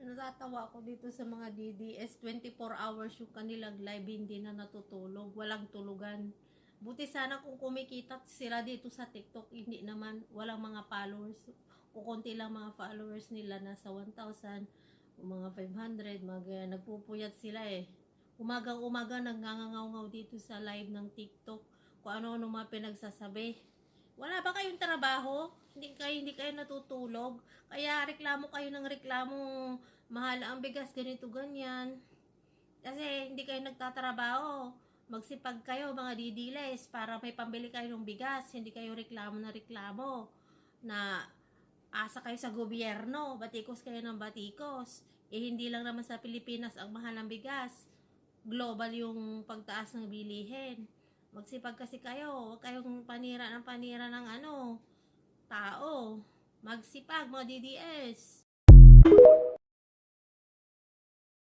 Natatawa ako dito sa mga DDS, 24 hours yung kanilang live, hindi na natutulog, walang tulugan. Buti sana kung kumikita sila dito sa TikTok, hindi naman, walang mga followers. Kukunti lang mga followers nila, nasa 1,000, mga 500, nagpupuyat sila eh. Umagang-umaga nangangangaw dito sa live ng TikTok, kung ano-ano mga pinagsasabi. Wala ba kayong trabaho? Hindi kayo natutulog? Kaya reklamo kayo ng reklamo, mahal ang bigas, ganito, ganyan. Kasi hindi kayo nagtatrabaho. Magsipag kayo mga didiles para may pambili kayo ng bigas. Hindi kayo reklamo na reklamo na asa kayo sa gobyerno. Batikos kayo ng batikos. Eh hindi lang naman sa Pilipinas ang mahal ng bigas. Global yung pagtaas ng bilihin. Magsipag kasi kayo, huwag kayong panira ng tao. Magsipag mga DDS.